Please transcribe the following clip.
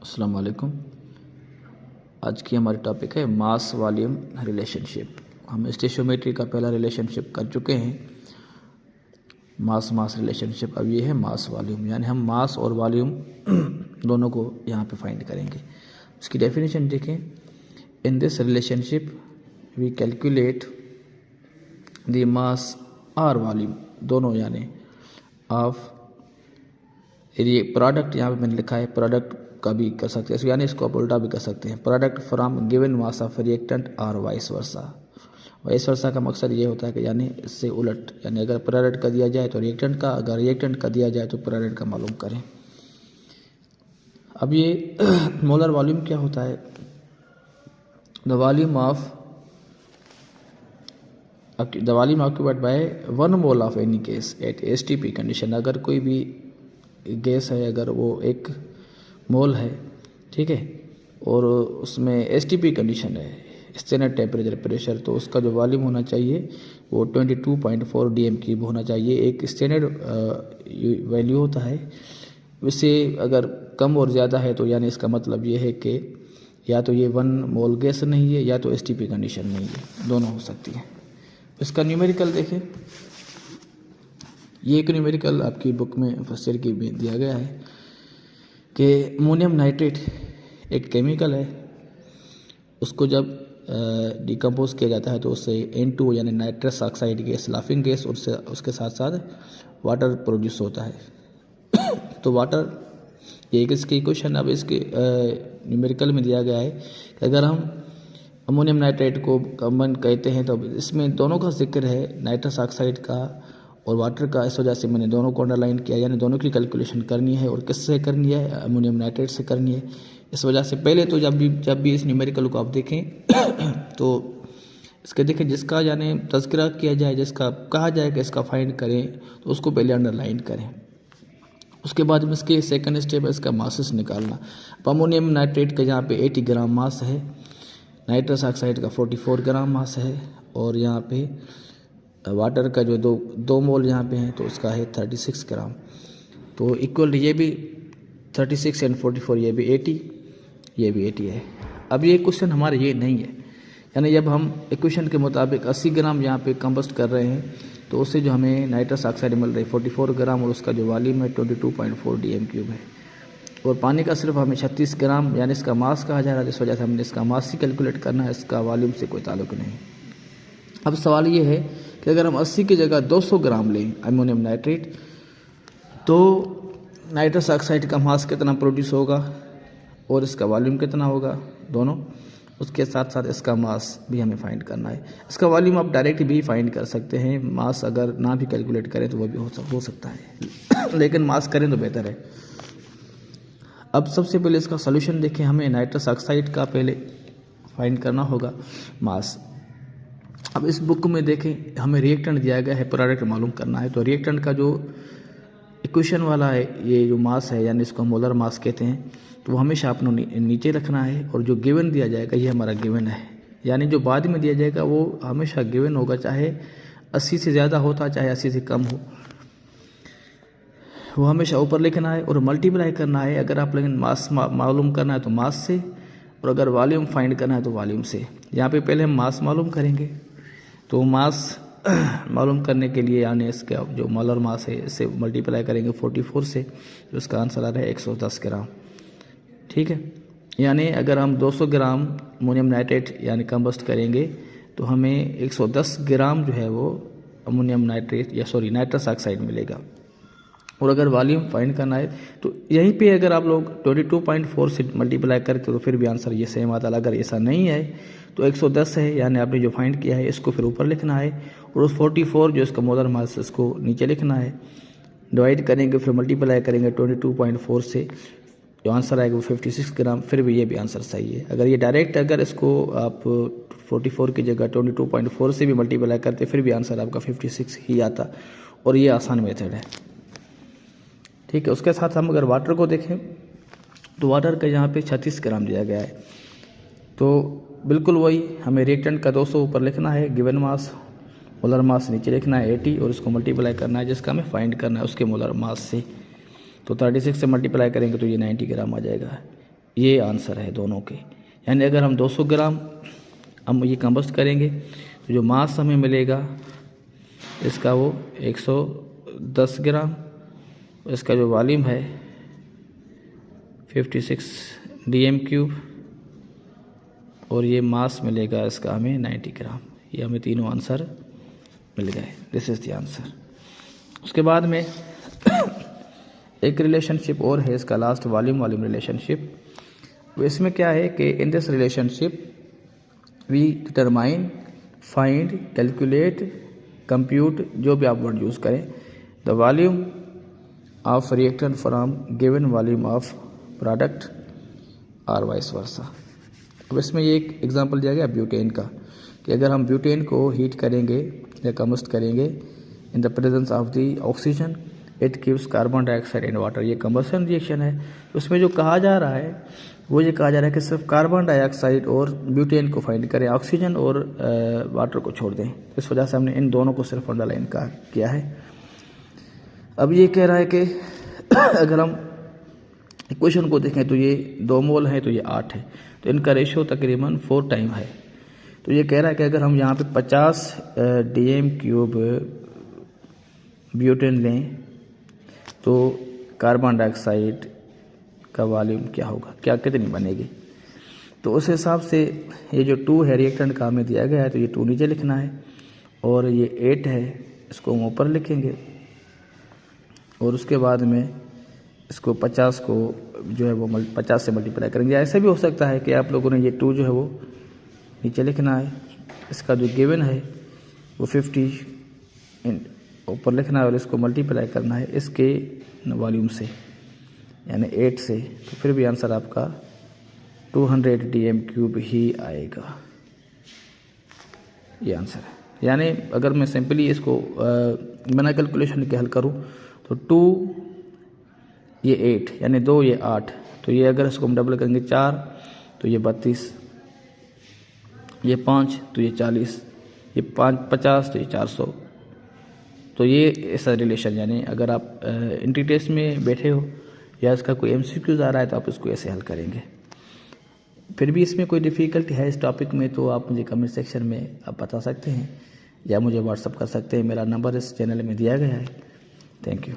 अस्सलाम वालेकुम। आज की हमारी टॉपिक है मास वॉल्यूम रिलेशनशिप। हम स्टेशियोमेट्री का पहला रिलेशनशिप कर चुके हैं, मास मास रिलेशनशिप। अब ये है मास वॉल्यूम, यानी हम मास और वॉल्यूम दोनों को यहाँ पे फाइंड करेंगे। इसकी डेफिनेशन देखें। In this relationship we calculate the mass और वॉल्यूम दोनों, यानी ऑफ ये प्रोडक्ट, यहाँ पे मैंने लिखा है प्रोडक्ट का भी कर सकते हैं, यानी इसको आप उल्टा भी कर सकते हैं। Product from given mass of reactant और वाइस वर्सा। वाइस वर्सा का मकसद ये होता है कि यानी इससे उलट, यानी अगर प्रोडक्ट का दिया जाए तो रिएक्टेंट का, अगर रिएक्टेंट का दिया जाए तो प्रोडक्ट का मालूम करें। अब ये मोलर वॉल्यूम क्या होता है? The volume occupied by 1 mole of any gas at STP condition. अगर कोई भी गैस है, अगर वो 1 मोल है, ठीक है, और उसमें एसटीपी कंडीशन है, स्टैंडर्ड टेम्परेचर प्रेशर, तो उसका जो वॉल्यूम होना चाहिए वो 22.4 डीएम क्यूब होना चाहिए। एक स्टैंडर्ड वैल्यू होता है। वैसे अगर कम और ज़्यादा है तो यानी इसका मतलब ये है कि या तो ये 1 मोल गैस नहीं है या तो एसटीपी कंडीशन नहीं है, दोनों हो सकती है। इसका न्यूमेरिकल देखें। ये एक न्यूमेरिकल आपकी बुक में फर्स्ट ईयर की में दिया गया है कि अमोनियम नाइट्रेट एक केमिकल है, उसको जब डिकम्पोज किया जाता है तो उससे N2 यानी nitrous oxide gas, laughing gas, उसके साथ साथ वाटर प्रोड्यूस होता है। तो वाटर, ये एक इसकी इक्वेशन अब इसके न्यूमेरिकल में दिया गया है कि अगर हम अमोनियम नाइट्रेट को कॉमन कहते हैं तो इसमें दोनों का जिक्र है, नाइट्रस ऑक्साइड का और वाटर का। इस वजह से मैंने दोनों को अंडरलाइन किया, यानी दोनों की कैलकुलेशन करनी है और किससे करनी है? अमोनियम नाइट्रेट से करनी है। इस वजह से पहले तो जब भी इस न्यूमेरिकल को आप देखें तो इसके देखें, जिसका यानी तज़किरा किया जाए, जिसका कहा जाए कि इसका फाइंड करें, तो उसको पहले अंडरलाइन करें। उसके बाद में इसके सेकंड स्टेप है इसका मासेस निकालना। अमोनियम नाइट्रेट का यहाँ पे 80 ग्राम मास है, नाइट्रस ऑक्साइड का 44 ग्राम मास है, और यहाँ पे वाटर का जो दो मोल यहाँ पे हैं तो उसका है 36 ग्राम। तो इक्वल ये भी 36 एंड 44, ये भी 80, ये भी 80 है। अब ये क्वेश्चन हमारे ये नहीं है, यानी जब हम इक्वेशन के मुताबिक 80 ग्राम यहाँ पे कंबस्ट कर रहे हैं तो उससे जो हमें नाइट्रस ऑक्साइड मिल रही है 44 ग्राम, और उसका जो वॉल्यूम है 22.4 डीएम क्यूब है, और पानी का सिर्फ हमें 36 ग्राम, यानी इसका मास कहा जा रहा है, जिस वजह से हमने इसका मास ही कैलकुलेट करना है, इसका वॉल्यूम से कोई ताल्लुक नहीं। अब सवाल ये है कि अगर हम 80 की जगह 200 ग्राम लें अमोनियम नाइट्रेट, तो नाइट्रस ऑक्साइड का मास कितना प्रोड्यूस होगा और इसका वॉल्यूम कितना होगा, दोनों। उसके साथ साथ इसका मास भी हमें फाइंड करना है। इसका वॉल्यूम आप डायरेक्ट भी फाइंड कर सकते हैं, मास अगर ना भी कैलकुलेट करें तो वो भी हो सकता है लेकिन मास करें तो बेहतर है। अब सबसे पहले इसका सोल्यूशन देखें। हमें नाइट्रस ऑक्साइड का पहले फाइंड करना होगा मास। अब इस बुक में देखें, हमें रिएक्टेंट दिया गया है, प्रोडक्ट मालूम करना है। तो रिएक्टेंट का जो इक्वेशन वाला है, ये जो मास है, यानी इसको मोलर मास कहते हैं, तो वो हमेशा अपने नीचे रखना है, और जो गिवन दिया जाएगा ये हमारा गिवन है, यानी जो बाद में दिया जाएगा वो हमेशा गिवन होगा, चाहे 80 से ज़्यादा होता चाहे 80 से कम हो, वो हमेशा ऊपर लिखना है और मल्टीप्लाई करना है। अगर आप लेकिन मास मालूम करना है तो मास से, और अगर वॉल्यूम फाइंड करना है तो वॉल्यूम से। यहाँ पे पहले हम मास मालूम करेंगे, तो मास मालूम करने के लिए यानी इसका जो मोलर मास है इससे मल्टीप्लाई करेंगे 44 से, तो इसका आंसर आ रहा है 110 ग्राम। ठीक है, यानी अगर हम 200 ग्राम अमोनियम नाइट्रेट यानी कंबस्ट करेंगे तो हमें 110 ग्राम जो है वो अमोनियम नाइट्रेट नाइट्रस ऑक्साइड मिलेगा। और अगर वॉल्यूम फाइंड करना है तो यहीं पे अगर आप लोग 22.4 से मल्टीप्लाई करते तो फिर भी आंसर ये सेम आता है। अगर ऐसा नहीं है तो 110 है, यानी आपने जो फाइंड किया है इसको फिर ऊपर लिखना है, और उस 44 जो इसका मोलर मास इसको नीचे लिखना है। डिवाइड करेंगे, फिर मल्टीप्लाई करेंगे 22.4 से, जो आंसर आएगा वो 56 ग्राम। फिर भी ये भी आंसर सही है। अगर ये डायरेक्ट अगर इसको आप 44 की जगह 22.4 से भी मल्टीप्लाई करते फिर भी आंसर आपका 56 ही आता, और ये आसान मेथड है। ठीक है, उसके साथ हम अगर वाटर को देखें तो वाटर का यहाँ पे 36 ग्राम दिया गया है, तो बिल्कुल वही हमें रिएक्टेंट का 200 ऊपर लिखना है, गिवन मास, मोलर मास नीचे लिखना है 80, और इसको मल्टीप्लाई करना है जिसका हमें फाइंड करना है उसके मोलर मास से। तो 36 से मल्टीप्लाई करेंगे तो ये 90 ग्राम आ जाएगा। ये आंसर है दोनों के। यानी अगर हम 200 ग्राम हम ये कंबस्ट करेंगे तो जो मास हमें मिलेगा इसका वो 110 ग्राम, इसका जो वॉल्यूम है 56 dm³, और ये मास मिलेगा इसका हमें 90 ग्राम। ये हमें तीनों आंसर मिल गए। This is the answer. उसके बाद में एक रिलेशनशिप और है इसका, लास्ट वॉल्यूम रिलेशनशिप। इसमें क्या है कि in this relationship we determine, find, calculate, compute, जो भी आप वर्ड यूज़ करें, the volume of reactant from given volume of product और वाइस वर्सा। अब इसमें ये एक एग्जांपल दिया गया ब्यूटेन का, कि अगर हम ब्यूटेन को हीट करेंगे या कंबस्ट करेंगे in the presence of the oxygen, it gives carbon dioxide and water. ये कंबसन रिएक्शन है। उसमें जो कहा जा रहा है वो ये कहा जा रहा है कि सिर्फ कार्बन डाइऑक्साइड और ब्यूटेन को फाइंड करें, ऑक्सीजन और वाटर को छोड़ दें। इस वजह से हमने इन दोनों को सिर्फ अंडरलाइन किया है। अब ये कह रहा है कि अगर हम इक्वेशन को देखें तो ये 2 मोल है तो ये 8 है, तो इनका रेशियो तकरीबन 4 टाइम है। तो ये कह रहा है कि अगर हम यहाँ पे 50 dm³ ब्यूटेन लें तो कार्बन डाइऑक्साइड का वॉल्यूम क्या होगा, क्या कितनी बनेगी। तो उस हिसाब से ये जो 2 है रिएक्टेंट का हमें दिया गया है, तो ये 2 नीचे लिखना है, और ये 8 है इसको हम ऊपर लिखेंगे, और उसके बाद में इसको 50 को जो है वो 50 से मल्टीप्लाई करेंगे। ऐसा भी हो सकता है कि आप लोगों ने ये 2 जो है वो नीचे लिखना है, इसका जो गिवन है वो 50 ऊपर लिखना है, और इसको मल्टीप्लाई करना है इसके वॉल्यूम से यानी 8 से, तो फिर भी आंसर आपका 200 dm³ ही आएगा। ये आंसर है। यानी अगर मैं सिंपली इसको बिना कैलकुलेशन के हल करूं तो 2 ये 8 यानी 2 ये 8, तो ये अगर इसको हम डबल करेंगे 4 तो ये 32, ये 5 तो ये 40, ये 50 तो ये 400। तो ये ऐसा रिलेशन, यानी अगर आप एंट्री टेस्ट में बैठे हो या इसका कोई MCQs आ रहा है तो आप इसको ऐसे हल करेंगे। फिर भी इसमें कोई डिफ़िकल्टी है इस टॉपिक में तो आप मुझे कमेंट सेक्शन में आप बता सकते हैं या मुझे व्हाट्सअप कर सकते हैं। मेरा नंबर इस चैनल में दिया गया है। Thank you.